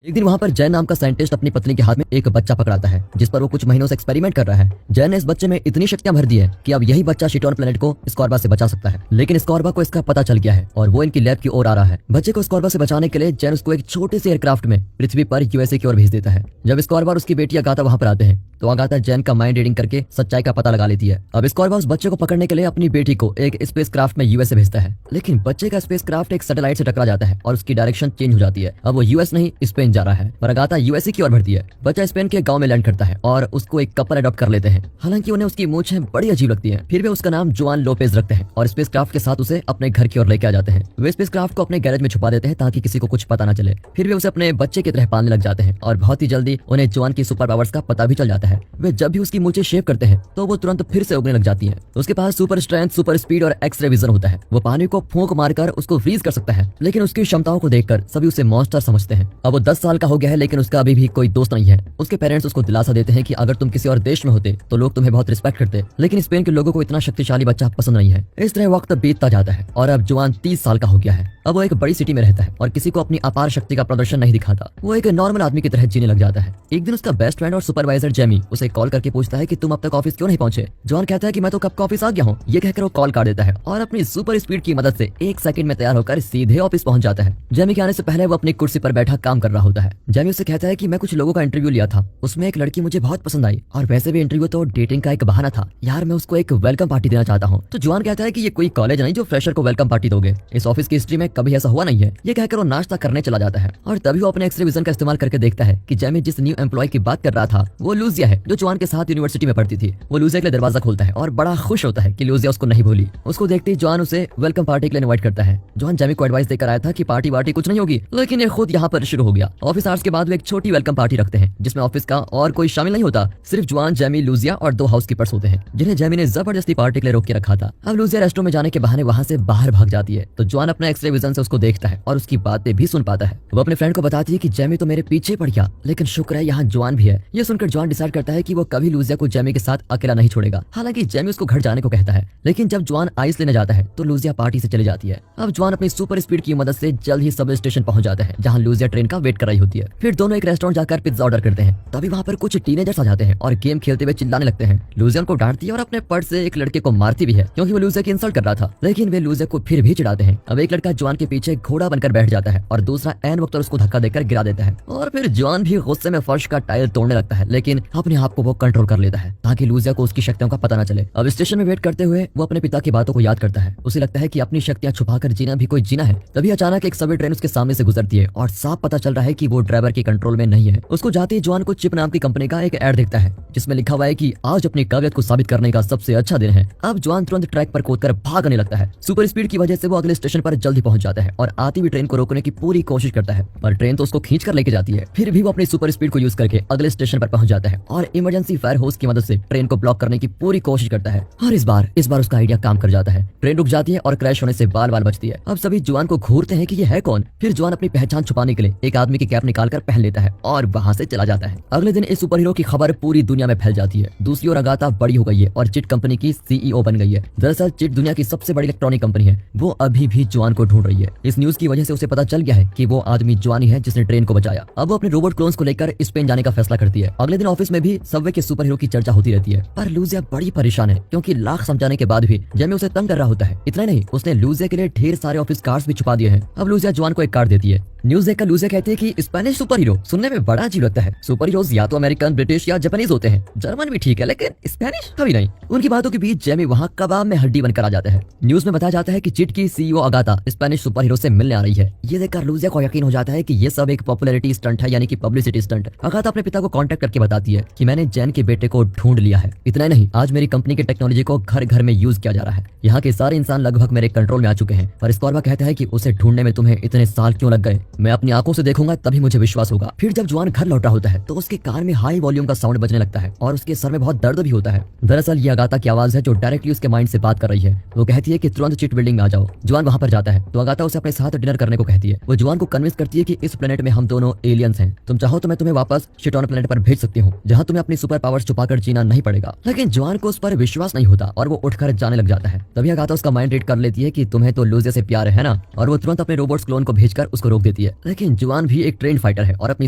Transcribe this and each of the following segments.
एक दिन वहाँ पर जैन नाम का साइंटिस्ट अपनी पत्नी के हाथ में एक बच्चा पकड़ाता है जिस पर वो कुछ महीनों से एक्सपेरिमेंट कर रहा है। जैन ने इस बच्चे में इतनी शक्तियां भर दी है कि अब यही बच्चा शिटॉन प्लेनेट को स्कॉर्बा से बचा सकता है। लेकिन स्कॉर्बा को इसका पता चल गया है और वो इनकी लैब की ओर आ रहा है। बच्चे को स्कॉर्बा से बचाने के लिए जैन उसको एक छोटे से एयरक्राफ्ट में पृथ्वी पर यूएसए की ओर भेज देता है। जब स्कॉर्बा और उसकी बेटी अगाथा वहाँ पर आते हैं तो अगाथा जैन का माइंड रीडिंग करके सच्चाई का पता लगा लेती है। अब स्कॉर्बा उस बच्चे को पकड़ने के लिए अपनी बेटी को एक स्पेसक्राफ्ट में यूएसए भेजता है, लेकिन बच्चे का स्पेसक्राफ्ट एक सैटेलाइट से टकरा जाता है और उसकी डायरेक्शन चेंज हो जाती है। अब वो यूएस नहीं स्पेन जा रहा है, पर अगाथा यूएसए की ओर बढ़ती है। बच्चा स्पेन के गांव में लैंड करता है और उसको एक कपल अडॉप्ट कर लेते हैं। हालांकि उन्हें उसकी मूंछें बड़ी अजीब लगती है, फिर भी उसका नाम जुआन लोपेज रखते हैं और स्पेसक्राफ्ट के साथ उसे अपने घर की ओर लेके आ जाते हैं। वे स्पेसक्राफ्ट को अपने गैरेज में छुपा देते हैं ताकि किसी को कुछ पता न चले। फिर वे उसे अपने बच्चे की तरह पालने लग जाते हैं और बहुत ही जल्दी उन्हें जुआन की सुपर पावर्स का पता भी चल जाता है। वे जब भी उसकी मूंछें शेव करते हैं तो वो तुरंत फिर से उगने लग जाती हैं। उसके पास सुपर स्ट्रेंथ, सुपर स्पीड और एक्सरे विजन होता है। वो पानी को फूंक मारकर उसको फ्रीज कर सकता है, लेकिन उसकी क्षमताओं को देखकर सभी उसे मॉन्स्टर समझते हैं। अब वो 10 साल का हो गया है, लेकिन उसका अभी भी कोई दोस्त नहीं है। उसके पेरेंट्स उसको दिलासा देते हैं कि अगर तुम किसी और देश में होते तो लोग तुम्हें बहुत रिस्पेक्ट करते, लेकिन स्पेन के लोगों को इतना शक्तिशाली बच्चा पसंद नहीं है। इस तरह वक्त बीतता जाता है और अब जुआन 30 साल का हो गया है। अब वो एक बड़ी सिटी में रहता है और किसी को अपनी अपार शक्ति का प्रदर्शन नहीं दिखाता। वो एक नॉर्मल आदमी की तरह जीने लग जाता है। एक दिन उसका बेस्ट फ्रेंड और सुपरवाइजर जेमी उसे कॉल करके पूछता है कि तुम अब तक ऑफिस क्यों नहीं पहुंचे। जॉन कहता है कि मैं तो कब का ऑफिस आ गया हूँ। ये कहकर वो कॉल काट देता है और अपनी सुपर स्पीड की मदद से 1 सेकंड में तैयार होकर सीधे ऑफिस पहुंच जाता है। जेमी के आने से पहले वो अपनी कुर्सी पर बैठा काम कर रहा होता है। जेमी उसे कहता है कि मैं कुछ लोगों का इंटरव्यू लिया था, उसमें एक लड़की मुझे बहुत पसंद आई और वैसे भी इंटरव्यू तो डेटिंग का एक बहाना था यार, मैं उसको एक वेलकम पार्टी देना चाहता हूँ। तो जॉन कहता है कि ये कोई कॉलेज नहीं जो फ्रेशर को वेलकम पार्टी दोगे, इस ऑफिस की हिस्ट्री में कभी ऐसा हुआ नहीं है। ये कहकर वो नाश्ता करने चला जाता है और तभी वो अपने एक्सरे विजन का इस्तेमाल करके देखता है कि जेमी जिस न्यू एम्प्लॉय की बात कर रहा था वो लूजिया है, जो जॉन के साथ यूनिवर्सिटी में पढ़ती थी। वो लूजिया के लिए दरवाजा खोलता है और बड़ा खुश होता है कि लूजिया उसको नहीं भूली। उसको देखते ही जॉन उसे वेलकम पार्टी के लिए इनवाइट करता है। जॉन जेमी को एडवाइस देकर आया था कि पार्टी वार्टी कुछ नहीं होगी, लेकिन ये खुद यहाँ पर शुरू हो गया। ऑफिस आवर्स के बाद वो एक छोटी वेलकम पार्टी रखते हैं जिसमें ऑफिस का और कोई शामिल नहीं होता, सिर्फ जॉन, जेमी, लूजिया और 2 हाउसकीपर्स होते हैं जिन्हें जेमी ने जबरदस्ती पार्टी के लिए रोक के रखा था। अब लूजिया रेस्टोरेंट में जाने के बहाने वहाँ से बाहर भाग जाती है तो जॉन अपना एक्सरे विजन से उसको देखता है और उसकी बातें भी सुन पाता है। वो अपने फ्रेंड को बताती है कि जेमी तो मेरे पीछे पड़ गया, लेकिन शुक्र है यहाँ जॉन भी है। ये सुनकर जॉन डिसाइड करता है कि वो कभी लूजिया को जेमी के साथ अकेला नहीं छोड़ेगा। हालांकि जेमी उसको घर जाने को कहता है, लेकिन जब जॉन आइस लेने जाता है तो लूजिया पार्टी से चली जाती है। अब जॉन अपनी सुपर स्पीड की मदद से जल्द ही सब स्टेशन पहुंच जाता है जहाँ लूजिया ट्रेन का वेट कर रही होती है। फिर दोनों एक रेस्टोरेंट जाकर पिज्जा ऑर्डर करते हैं। तभी वहाँ पर कुछ टीनेजर्स आ जाते हैं और गेम खेलते हुए चिल्लाने लगते हैं। लूजिया को डांटती है और अपने पर्स से एक लड़के को मारती भी है क्योंकि वो लूजिया की इंसल्ट कर रहा था, लेकिन वे लूजिया को फिर भी चिढ़ाते हैं। अब एक लड़का जॉन के पीछे घोड़ा बनकर बैठ जाता है और दूसरा ऐन वक्त उसको धक्का देकर गिरा देता है और फिर जॉन भी गुस्से में फर्श का टाइल तोड़ने लगता है, लेकिन अपने आप को वो कंट्रोल कर लेता है ताकि लूजिया को उसकी शक्तियों का पता न चले। अब स्टेशन में वेट करते हुए वो अपने पिता की बातों को याद करता है। उसे लगता है कि अपनी शक्तियां छुपाकर जीना भी कोई जीना है। तभी अचानक एक सबवे ट्रेन उसके सामने से गुजरती है और साफ पता चल रहा है कि वो ड्राइवर के कंट्रोल में नहीं है। उसको जाते ही जॉन को चिप नाम की कंपनी का एक एड दिखता है जिसमें लिखा हुआ है कि आज अपनी काबिलियत को साबित करने का सबसे अच्छा दिन है। अब जॉन तुरंत ट्रैक पर कूदकर भागने लगता है। सुपर स्पीड की वजह से वो अगले स्टेशन पर जल्दी पहुंच जाता है और आती हुई ट्रेन को रोकने की पूरी कोशिश करता है, पर ट्रेन तो उसको खींच कर लेके जाती है। फिर भी वो अपनी सुपर स्पीड को यूज करके अगले स्टेशन पर पहुंच जाता है और इमरजेंसी फायर होस की मदद से ट्रेन को ब्लॉक करने की पूरी कोशिश करता है और इस बार उसका आइडिया काम कर जाता है। ट्रेन रुक जाती है और क्रैश होने से बाल बाल बचती है। अब सभी जॉन को घूरते हैं कि ये है कौन। फिर जॉन अपनी पहचान छुपाने के लिए एक आदमी की कैप निकालकर पहन लेता है और वहां से चला जाता है। अगले दिन इस सुपर हीरो की खबर पूरी दुनिया में फैल जाती है। दूसरी ओर अगाथा बड़ी हो गई है और चिट कंपनी की सीईओ बन गई है। दरअसल चिट दुनिया की सबसे बड़ी इलेक्ट्रॉनिक कंपनी है। वो अभी भी जॉन को ढूंढ रही है। इस न्यूज की वजह से उसे पता चल गया है कि वो आदमी जॉन ही है जिसने ट्रेन को बचाया। अब वो अपने रोबोट क्लोन्स को लेकर स्पेन जाने का फैसला करती है। अगले दिन ऑफिस में भी सबवे के सुपर हीरो की चर्चा होती रहती है, पर लूजिया बड़ी परेशान है क्योंकि लाख समझाने के बाद भी जेमी उसे तंग कर रहा होता है। इतना नहीं, उसने लूजिया के लिए ढेर सारे ऑफिस कार्ड्स भी छुपा दिए हैं। अब लूजिया जॉन को एक कार्ड देती है। न्यूज देखकर लूजिया कहती है कि स्पेनिश सुपर हीरो सुनने में बड़ा अजीब लगता है। सुपर हीरोज या तो अमेरिकन, ब्रिटिश या जापानीज होते हैं। जर्मन भी ठीक है, लेकिन स्पेनिश कभी नहीं। उनकी बातों के बीच जेमी वहाँ कबाब में हड्डी बनकर आ जाता है। न्यूज में बताया जाता है कि चिट की CEO Agatha Spanish super hero से मिलने आ रही है। ये देखकर लूजिया को यकीन हो जाता है कि ये सब एक पॉपुलैरिटी स्टंट है, यानी कि पब्लिसिटी स्टंट। अगाथा अपने पिता को कांटेक्ट करके बताती है कि मैंने जैन के बेटे को ढूंढ लिया है। इतना नहीं, आज मेरी कंपनी की टेक्नोलॉजी को घर घर में यूज किया जा रहा है। यहाँ के सारे इंसान लगभग मेरे कंट्रोल में आ चुके हैं। पर स्कॉर्बा कहता है कि उसे ढूंढने में तुम्हें इतने साल क्यों लग गए, मैं अपनी आंखों से देखूंगा तभी मुझे विश्वास होगा। फिर जब जॉन घर लौटा होता है तो उसके कान में हाई वॉल्यूम का साउंड बजने लगता है और उसके सर में बहुत दर्द भी होता है। दरअसल ये अगाथा की आवाज है जो डायरेक्टली उसके माइंड से बात कर रही है। वो कहती है कि तुरंत चिट बिल्डिंग में आ जाओ। जॉन वहाँ पर जाता है तो अगाथा उसे अपने साथ डिनर करने को कहती है। वो जॉन को कन्विंस करती है कि इस प्लेनेट में हम दोनों एलियंस हैं, तुम चाहो तो मैं तुम्हें वापस शिटॉन प्लेनेट पर भेज सकती हूँ जहाँ तुम्हें अपनी सुपर पावर्स छुपाकर जीना नहीं पड़ेगा। लेकिन जॉन को उस पर विश्वास नहीं होता और वो उठकर जाने लग जाता है। तभी अगाथा उसका माइंड रीड कर लेती है कि तुम्हें तो लूजिया से प्यार है ना, और वो तुरंत अपने रोबोट्स क्लोन को भेजकर उसको रोक देती है। देती है। लेकिन जवान भी एक ट्रेंड फाइटर है और अपनी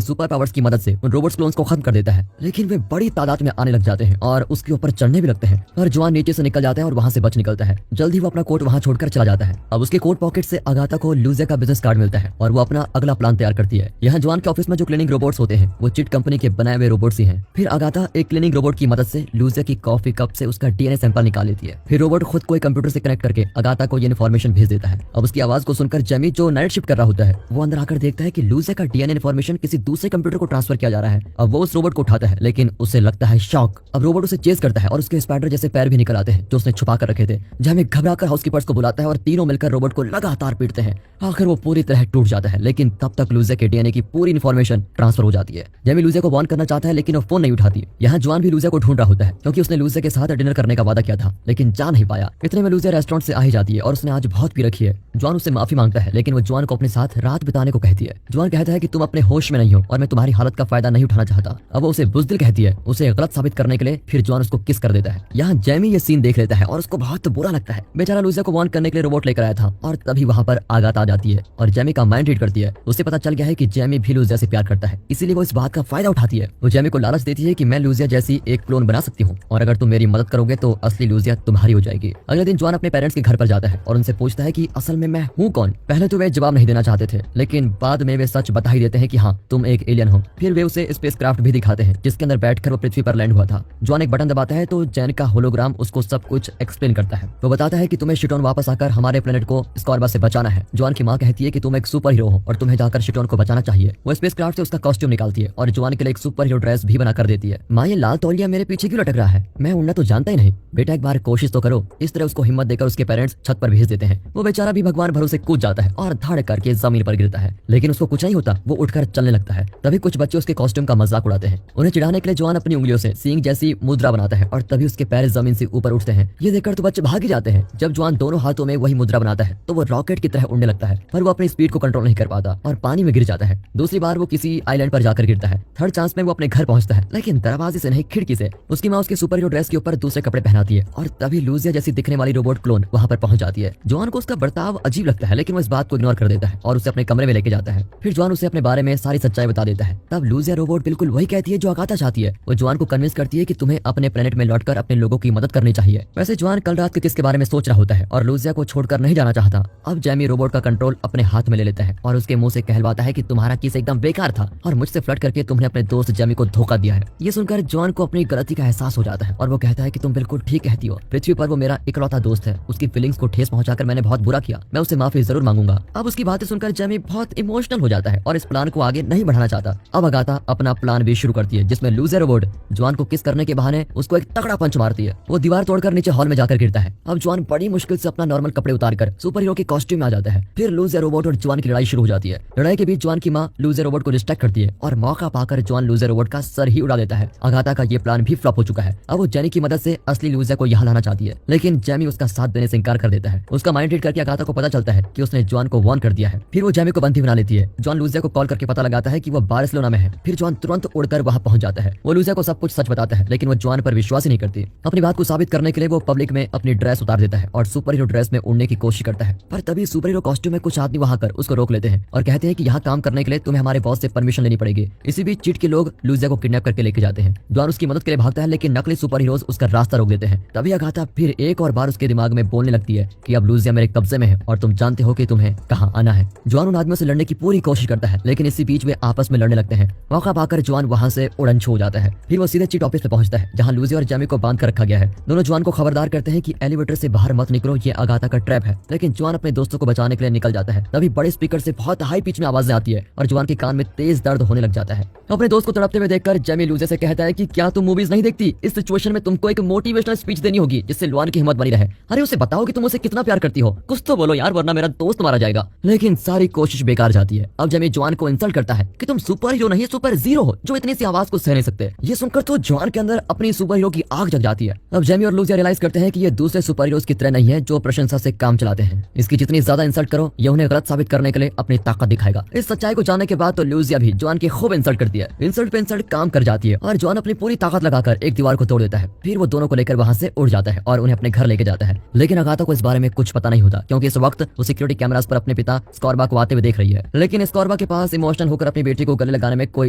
सुपर पावर्स की मदद से उन रोबोट्स क्लोन्स को खत्म कर देता है। लेकिन वे बड़ी तादाद में आने लग जाते हैं और उसके ऊपर चढ़ने भी लगते हैं, पर जवान नीचे से निकल जाता है और वहाँ से बच निकलता है। जल्द ही वो अपना कोट वहाँ छोड़कर चला जाता है। अब उसके कोट पॉकेट से अगाथा को लूजिया का बिजनेस कार्ड मिलता है और वो अपना अगला प्लान तैयार करती है। यहाँ जवान के ऑफिस में जो क्लीनिंग रोबोट्स होते हैं वो चिट कंपनी के बनाए हुए रोबोट्स ही हैं। फिर अगाथा एक क्लीनिंग रोबोट की मदद से लूजिया की कॉफी कप से उसका डीएनए सैंपल निकाल लेती है। फिर रोबोट खुद को एक कंप्यूटर से कनेक्ट करके अगाथा को ये इन्फॉर्मेशन भेज देता है। अब उसकी आवाज को सुनकर जेमी जो नाइट शिफ्ट कर रहा होता है वो अंदर आकर देखता है कि लूजिया का डीएनए इन्फॉर्मेशन किसी दूसरे कंप्यूटर को ट्रांसफर किया जा रहा है। अब वो उस रोबोट को उठाता है लेकिन उसे लगता है शॉक। अब रोबोट उसे चेज करता है और उसके स्पाइडर जैसे पैर भी निकल आते हैं जो उसने छुपा कर रखे थे। जेमी घबराकर हाउसकीपर्स को बुलाता है और तीनों मिलकर रोबोट को लगातार पीटते हैं। आखिर वो पूरी तरह टूट जाता है, लेकिन तब तक लूजिया के डीएनए की पूरी इन्फॉर्मेशन ट्रांसफर हो जाती है। जेमी लूजिया को वार्न करना चाहता है लेकिन वो फोन नहीं उठाती। यहाँ जवान भी लूजिया को ढूंढ रहा होता है क्योंकि उसने लूजिया के साथ डिनर करने का वादा किया था, लेकिन जा नहीं पाया। इतने में लूजिया रेस्टोरेंट से आ ही जाती है और उसने आज बहुत पी रखी है। जवान उससे माफी मांगता है लेकिन वो जवान को अपने साथ रात बिताने को कहती है। जवान कहता है कि तुम अपने होश में नहीं हो और मैं तुम्हारी हालत का फायदा नहीं उठाना चाहता। अब वो उसे बुज़दिल कहती है, उसे गलत साबित करने के लिए। फिर जवान उसको किस कर देता है। यहाँ जेमी ये सीन देख लेता है और उसको बहुत बुरा लगता है। बेचारा लूजिया को वार्न करने के लिए रोबोट लेकर आया था और तभी वहाँ पर आगाथा आ जाती है और जेमी का माइंड रीड करती है। उसे पता चल गया है कि जेमी भी लूजिया से प्यार करता है, इसीलिए वो इस बात का फायदा उठाती है। वो जेमी को लालच देती है कि मैं लूजिया जैसी एक क्लोन बना सकती हूँ और अगर तुम मेरी मदद करोगे तो असली लूजिया तुम्हारी हो जाएगी। अगले दिन जवान अपने पेरेंट्स के घर पर जाता है और उनसे पूछता है कि असल में मैं हूँ कौन। पहले तो वे जवाब नहीं देना चाहते थे, लेकिन बाद में वे सच बता ही देते हैं कि हाँ तुम एक एलियन हो। फिर वे उसे स्पेसक्राफ्ट भी दिखाते हैं जिसके अंदर बैठकर वो पृथ्वी पर लैंड हुआ था। जवान एक बटन दबाता है तो जैन का होलोग्राम उसको सब कुछ एक्सप्लेन करता है। वो बताता है कि तुम्हें शिटोन वापस आकर हमारे प्लेनेट को स्कॉर्बा से बचाना है। जवान की माँ कहती है कि तुम एक सुपर हीरो हो और तुम्हें जाकर शिटोन को बचाना चाहिए। वो स्पेसक्राफ्ट से उसका कॉस्ट्यूम निकालती है और जवान के लिए एक सुपर हीरो ड्रेस भी बनाकर देती है। माँ ये लाल तौलिया मेरे पीछे क्यों लटक रहा है, मैं उड़ना तो जानता ही नहीं। बेटा एक बार कोशिश तो करो। इस तरह उसको हिम्मत देकर उसके पेरेंट्स छत पर भेज देते हैं। वो बेचारा भी भगवान भरोसे कूद जाता है और धड़ करके जमीन पर गिरता है, लेकिन उसको कुछ नहीं होता। वो उठकर चलने लगता है। तभी कुछ बच्चे उसके कॉस्ट्यूम का मजाक उड़ाते हैं। उन्हें चिढ़ाने के लिए जवान अपनी उंगलियों से सींग जैसी मुद्रा बनाता है और तभी उसके पैर जमीन से ऊपर उठते हैं। ये देखकर तो बच्चे भाग ही जाते हैं। जब जवान दोनों हाथों में वही मुद्रा बनाता है तो वो रॉकेट की तरह उड़ने लगता है, पर वो अपनी स्पीड को कंट्रोल नहीं कर पाता और पानी में गिर जाता है। दूसरी बार वो किसी आइलैंड पर जाकर गिरता है। थर्ड चांस में वो अपने घर पहुंचता है, लेकिन दरवाजे से नहीं खिड़की से। उसकी माँ उसके सुपर हीरो ड्रेस के ऊपर दूसरे कपड़े पहनाती है और तभी लूजिया जैसी दिखने वाली रोबोट क्लोन वहाँ पर पहुंच जाती है। जवान को उसका बर्ताव अजीब लगता है, लेकिन वो इस बात को इग्नोर कर देता है और उसे अपने कमरे में लेके जाता है। फिर जवान उसे अपने बारे में सारी सच्चाई बता देता है। तब लूजिया रोबोट बिल्कुल वही कहती है जो अगाथा चाहती है। वो जवान को कन्विंस करती है कि तुम्हें अपने प्लेनेट में लौटकर अपने लोगों की मदद करनी चाहिए। वैसे जवान कल रात के किसके बारे में सोच रहा होता है और लूजिया को छोड़कर नहीं जाना चाहता। अब जेमी रोबोट का कंट्रोल अपने हाथ में ले लेता है और उसके मुंह से कहलवाता है कि तुम्हारा किस एकदम बेकार था और मुझसे फ्लर्ट करके तुमने अपने दोस्त जेमी को धोखा दिया है। ये सुनकर जवान को अपनी गलती का एहसास हो जाता है और वो कहता है कि तुम बिल्कुल ठीक कहती हो। पृथ्वी पर वो मेरा इकलौता दोस्त है। उसकी फीलिंग्स को ठेस पहुंचाकर मैंने बहुत बुरा किया। मैं उससे माफी जरूर मांगूंगा। अब उसकी बातें सुनकर जेमी बहुत इमोशनल हो जाता है और इस प्लान को आगे नहीं बढ़ाना चाहता। अब अगाथा अपना प्लान भी शुरू करती है जिसमें लूजिया रोबोट जवान को किस करने के बहाने उसको एक तगड़ा पंच मारती है। वो दीवार तोड़कर नीचे हॉल में जाकर गिरता है। अब जवान बड़ी मुश्किल से अपना नॉर्मल कपड़े उतारकर सुपर हीरो के कॉस्ट्यूम में आ जाता है। फिर लूजिया रोबोट और जवान की लड़ाई शुरू हो जाती है। लड़ाई के बीच जवान की माँ लूजिया रोबोट को डिस्ट्रैक्ट करती है और मौका पाकर जवान लूजिया रोबोट का सर ही उड़ा देता है। अगाथा का ये प्लान भी फ्लॉप हो चुका है। अब वो जेनी की मदद से असली लूजिया को यहाँ लाना चाहती है, लेकिन जेमी उसका साथ देने से इनकार कर देता है। उसका माइंड रीड करके अगाथा को पता चलता है कि उसने जवान को वार्न कर दिया है। फिर वो जेमी को बंदी बना लेती है। जवान लूजिया को कॉल करके पता लगाता है कि वो बार्सिलोना में है। फिर जवान तुरंत उड़कर वहाँ पहुंच जाता है। वो लूजिया को सब कुछ सच बताता है, लेकिन वो जवान पर विश्वास ही नहीं करती। अपनी बात को साबित करने के लिए वो पब्लिक में अपनी ड्रेस उतार देता है और सुपर हीरो ड्रेस में उड़ने की कोशिश करता है। पर तभी सुपर हीरो कॉस्ट्यूम में कुछ आदमी वहाँ कर उसको रोक लेते हैं और कहते हैं कि यहाँ काम करने के लिए तुम्हें हमारे बॉस से परमिशन लेनी पड़ेगी। इसी बीच चिट के लोग लूजिया को किडनैप करके लेके जाते हैं। जवान उसकी मदद के लिए भागता है, लेकिन नकली सुपर हीरोज उसका रास्ता रोक देते हैं। तभी अगाथा फिर एक और बार उसके दिमाग में बोलने लगती है कि अब लूजिया मेरे कब्जे में है और तुम जानते हो कि तुम्हें कहाँ आना है। जवान उन आदमियों से लड़ने की पूरी कोशिश करता है, लेकिन इसी बीच वे आपस में लड़ने लगते हैं। मौका पाकर जवान वहाँ से उड़न छू जाता है। फिर वो सीधे चिट ऑफिस में पहुंचता है जहाँ लूजिया और जेमी को बांध कर रखा गया है। दोनों जवान को खबरदार करते हैं कि एलिवेटर से बाहर मत निकलो, ये अगाथा का ट्रैप है। लेकिन जवान अपने दोस्तों को बचाने के लिए निकल जाता है। तभी बड़े स्पीकर से बहुत हाई पिच में आवाजें आती है और जवान के कान में तेज दर्द होने लग जाता है। अपने दोस्त को तड़पते हुए देखकर जेमी लूजिया से कहता है कि क्या तुम मूवीज नहीं देखती? इस सिचुएशन में तुमको एक मोटिवेशनल स्पीच देनी होगी जिससे लुआन की हिम्मत बनी रहे। अरे उसे बताओ कि तुम उसे कितना प्यार करती हो, कुछ तो बोलो यार, वरना मेरा दोस्त मारा जाएगा। लेकिन सारी कोशिश बेकार जाती है। अब जेमी जवान को इंसल्ट करता है कि तुम सुपर हीरो नहीं सुपर जीरो हो जो इतनी सी आवाज को सह नहीं सकते। ये सुनकर तो जवान के अंदर अपनी सुपर हीरो की आग जग जाती है। अब जेमी और लूजिया रियलाइज करते हैं कि ये दूसरे सुपर हीरोज की तरह नहीं है जो प्रशंसा से काम चलाते हैं। इसकी जितनी ज्यादा इंसल्ट करो ये उन्हें गलत साबित करने के लिए अपनी ताकत दिखाएगा। इस सच्चाई को जानने के बाद तो लूजिया भी जवान की खूब इंसल्ट करती है। इंसल्ट पे इंसल्ट काम कर जाती है और जवान अपनी पूरी ताकत लगाकर एक दीवार को तोड़ देता है। फिर वो दोनों को लेकर वहाँ से उड़ जाता है और उन्हें अपने घर लेके जाता है। लेकिन अगाथा को इस बारे में कुछ पता नहीं होता क्योंकि इस वक्त वो सिक्योरिटी कैमरास पर अपने पिता स्कॉर्बा को आते हुए देख रही रही है। लेकिन स्कॉर्बा के पास इमोशनल होकर अपनी बेटी को गले लगाने में कोई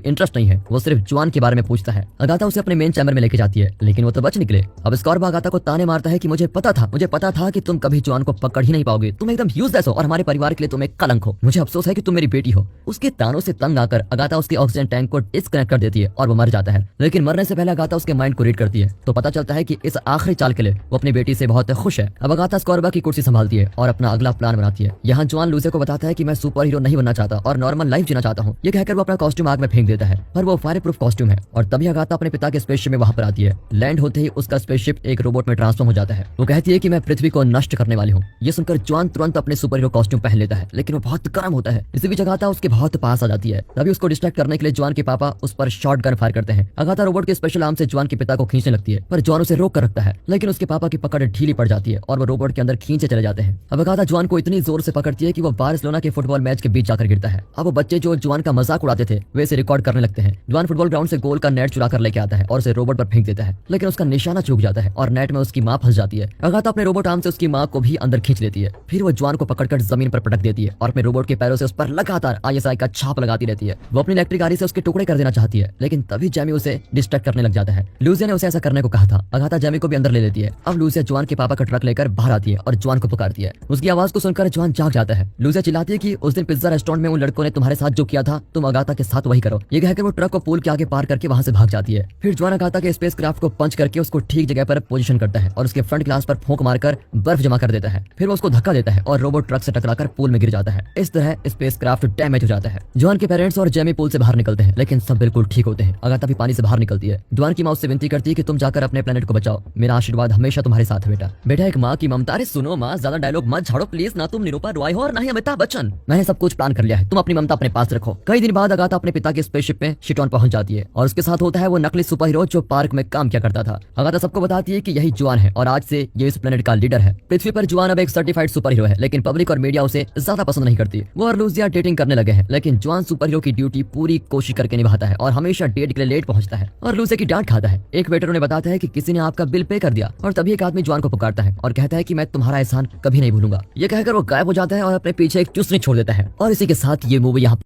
इंटरेस्ट नहीं है। वो सिर्फ जॉन के बारे में पूछता है। अगाथा उसे अपने मेन चैम्बर में लेके जाती है, लेकिन वो तो बच निकले। अब स्कॉर्बा अगाथा को ताने मारता है कि मुझे पता था कि तुम कभी जॉन को पकड़ ही नहीं पाओगे। तुम एकदम यूजलेस हो और हमारे परिवार के लिए तुम एक कलंक हो। मुझे अफसोस है कि तुम मेरी बेटी हो। उसके तानों से तंग आकर अगाथा उसके ऑक्सीजन टैंक को डिस्कनेक्ट कर देती है और वो मर जाता है। लेकिन मरने से पहले अगाथा उसके माइंड को रीड करती है, तो पता चलता है कि इस आखिरी चाल के लिए वो अपनी बेटी से बहुत खुश है। अब अगाथा स्कॉर्बा की कुर्सी संभालती है और अपना अगला प्लान बनाती है। यहाँ जॉन लूसिया को बताता है कि मैं सुपर हीरो नहीं बनना चाहता और नॉर्मल लाइफ जीना चाहता हूँ। ये कहकर वो अपना कॉस्ट्यूम आग में फेंक देता है, पर वो फायर प्रूफ कॉस्ट्यूम है। और तभी अगाथा अपने पिता के स्पेसशिप में वहां पर आती है। लैंड होते ही उसका स्पेसशिप एक रोबोट में ट्रांसफॉर्म हो जाता है। वो कहती है कि मैं पृथ्वी को नष्ट करने वाली हूँ। ये सुनकर जॉन तुरंत अपने सुपर हीरो कॉस्ट्यूम पहन लेता है, लेकिन वो बहुत गर्म होता है। इसी बीच अगाथा उसके बहुत पास आ जाती है। तभी उसको डिस्ट्रैक्ट करने के लिए जॉन के पापा उस पर शॉट गन फायर करते हैं। अगाथा रोबोट के स्पेशल आर्म से जॉन के पिता को खींचने लगती है, पर जॉन उसे रोक कर रखता है। लेकिन उसके पापा की पकड़ ढीली पड़ जाती है और वो रोबोट के अंदर खींचे चले जाते हैं। अब अगाथा जॉन को इतनी जोर से पकड़ती है कि वो बार्सिलोना के फुटबॉल मैच के बीच जाकर गिरता है। अब वो बच्चे जो जॉन का मजाक उड़ाते थे वे इसे रिकॉर्ड करने लगते हैं। जॉन फुटबॉल ग्राउंड से गोल का नेट चुरा कर लेके आता है और उसे रोबोट पर फेंक देता है, लेकिन उसका निशाना चूक जाता है और नेट में उसकी मां फंस जाती है। अगाथा अपने रोबोट आर्म से उसकी मां को भी अंदर खींच लेती है। फिर वो जॉन को पकड़कर जमीन पर पटक देती है और अपने रोबोट के पैरों से उस पर लगातार ISI का छाप लगाती रहती है। वो अपनी इलेक्ट्रिक आरी से उसके टुकड़े कर देना चाहती है, लेकिन तभी जैमी उसे डिस्ट्रैक्ट करने लग जाता है। लूसिया ने उसे ऐसा करने को कहा था। अगाथा जैमी को भी अंदर ले लेती है। अब लूसिया जॉन के पापा का ट्रक लेकर बाहर आती है और जॉन को पुकारती है। उसकी आवाज को सुनकर जॉन जाग जाता है। लूसिया चिल्लाती है कि उस दिन पिज्जा रेस्टोरेंट में उन लड़कों ने तुम्हारे साथ जो किया था तुम अगाथा के साथ वही करो। ये कहकर वो ट्रक को पुल के आगे पार करके वहां से भाग जाती है। फिर जॉन अगाथा के स्पेस क्राफ्ट को पंच करके उसको ठीक जगह पर पोजीशन करता है और उसके फ्रंट ग्लास पर फूंक मारकर बर्फ जमा कर देता है। फिर वो उसको धक्का देता है और रोबोट ट्रक से टकराकर पूल में गिर जाता है। इस तरह स्पेस क्राफ्ट डैमेज हो जाता है। जॉन के पेरेंट्स और जेमी पूल से बाहर निकलते हैं, लेकिन सब बिल्कुल ठीक होते हैं। अगाथा भी पानी से बाहर निकलती है। जॉन की माँ उससे विनती करती है कि तुम जाकर अपने प्लेनेट को बचाओ। मेरा आशीर्वाद हमेशा तुम्हारे साथ है बेटा। बेटा एक माँ की ममता। अरे सुनो माँ, ज्यादा डायलॉग मत झाड़ो प्लीज। ना तुम निरूपा रॉय हो और ना ही अमिताभ बच्चन। मैंने सब कुछ प्लान कर लिया है, तुम अपनी ममता अपने पास रखो। कई दिन बाद अगाथा अपने पिता के स्पेसशिप में शिटॉन पहुंच जाती है और उसके साथ होता है वो नकली सुपर हीरो जो पार्क में काम किया करता था। अगाथा सबको बताती है कि यही जॉन है और आज से ये इस प्लेनेट का लीडर है। पृथ्वी पर जॉन अब एक सर्टिफाइड सुपर हीरो है, लेकिन पब्लिक और मीडिया उसे ज्यादा पसंद नहीं करती। वो और लूसिया डेटिंग करने लगे हैं, लेकिन जॉन सुपर हीरो की ड्यूटी पूरी कोशिश करके निभाता है और हमेशा डेट के लिए लेट पहुंचता है और लूसिया की डांट खाता है। एक वेटर उन्हें बताता है कि किसी ने आपका बिल पे कर दिया और तभी एक आदमी जॉन को पुकारता है और कहता है कि मैं तुम्हारा एहसान कभी नहीं भूलूंगा। ये कहकर वो गायब हो जाता है और अपने पीछे एक चुस्नी छोड़ देता है। और इसी के साथ ये मूवी यहाँ